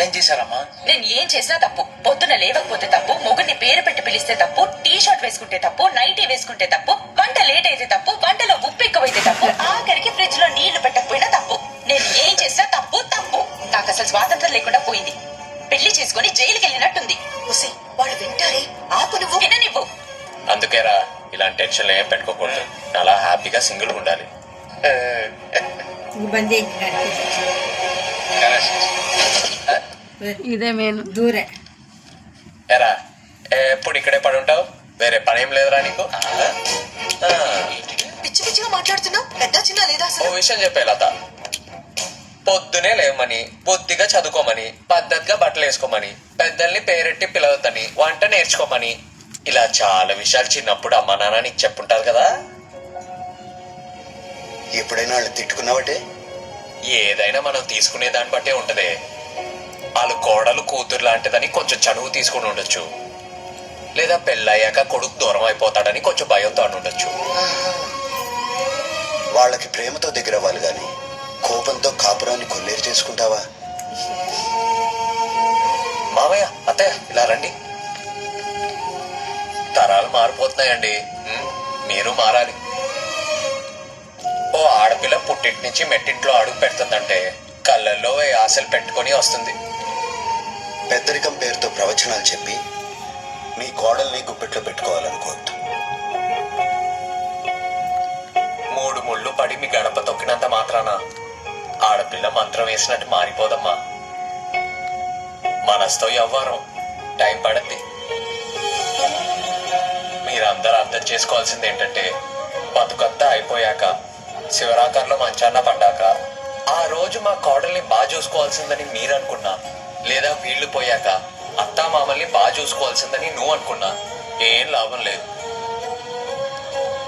ఏం చేశారమ్మా? నేను ఏం చేసినా తప్పు. పొద్దున లేవకపోతే తప్పు, మొగుడిని పేరు పెట్టి పిలిస్తే తప్పు, టీ షర్ట్ వేసుకుంటే తప్పు, నైటీ వేసుకుంటే తప్పు, వంట లేట్ అయితే తప్పు, వంటలో ఉప్పు ఎక్కువైతే తప్పు, ఆఖరికి ఫ్రిడ్జ్ లో నీళ్లు పెట్టకపోయినా తప్పు. నేను ఏం చేసినా తప్పు తప్పు. నాకు అసలు స్వాతంత్రం లేకుండా పోయింది. పెళ్లి చేసుకుని జైలుకి వెళ్ళినట్టుంది. వాళ్ళు వింటారే, ఆపు నువ్వు విననివ్వు. అందుకేరా ఇలాంటి టెన్షన్లు ఏం పెట్టుకోకూడదు. అలా హ్యాపీగా సింగిల్ ఉండాలి. ఇదే మెయిన్. దూరే ఎరా ఎప్పుడు ఇక్కడే పడి ఉంటావు? వేరే పని ఏం లేదురా నీకు? పిచ్చి పిచ్చిగా మాట్లాడుతున్నావు. పెద్ద చిన్న లేదా ఓ విషయం చెప్పే లత, పొద్దునే లేవమని, బుద్ధిగా చదువుకోమని, పద్ధతిగా బట్టలు వేసుకోమని, పెద్దల్ని పేరెట్టి పిలవద్దని, వంట నేర్చుకోమని, ఇలా చాలా విషయాలు చిన్నప్పుడు అమ్మా నాన్న నీకు చెప్పుంటారు కదా. ఎప్పుడైనా వాళ్ళు తిట్టుకున్నావటే? ఏదైనా మనం తీసుకునే దాన్ని బట్టే ఉంటదే. వాళ్ళు కోడలు కూతురు లాంటిదని కొంచెం చనువు తీసుకుని ఉండొచ్చు, లేదా పెళ్ళయ్యాక కొడుకు దూరం అయిపోతాడని కొంచెం భయంతో అని ఉండొచ్చు. వాళ్ళకి ప్రేమతో దగ్గర అవ్వాలి గాని కోపంతో కాపురాన్ని కొల్లేరు చేసుకుంటావా? మామయ్య, అత్తయ్య, ఇలా రండి. తరాలు మారిపోతున్నాయండి, మీరు మారాలి. ఓ ఆడపిల్ల పుట్టింటి నుంచి మెట్టింట్లో అడుగు పెడుతుందంటే కళ్ళల్లో ఆశలు పెట్టుకొని వస్తుంది. పెద్దరికం పేరుతో ప్రవచనాలు చెప్పి మీ కోడల్ని గుప్పెట్లో పెట్టుకోవాలనుకోవద్దు. 3 ముళ్ళు పడి మీ గడప తొక్కినంత మాత్రాన ఆడపిల్ల మంత్రం వేసినట్టు మారిపోదమ్మా. మనసుతో ఎవ్వరం టైం పడద్ది. మీరందరూ అర్థం చేసుకోవాల్సింది ఏంటంటే, బతుకంతా అయిపోయాక శివరాకారంలో మంచాన్న పడ్డాక ఆ రోజు మా కోడల్ని బాగా చూసుకోవాల్సిందని మీరు అనుకున్నా, లేదా వీళ్ళు పోయాక అత్తా మామల్ని బాగా చూసుకోవాల్సిందని నువ్వు అనుకున్నా ఏం లాభం లేదు.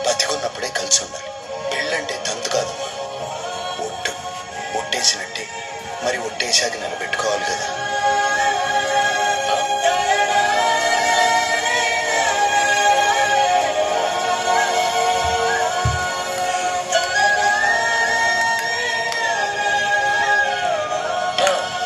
బతికున్నప్పుడే కలిసి ఉండాలి. పెళ్ళంటే తంతు కాదమ్మా, ఒట్టేసినట్టే. మరి ఒట్టేసాక నిలబెట్టుకోవాలి కదా.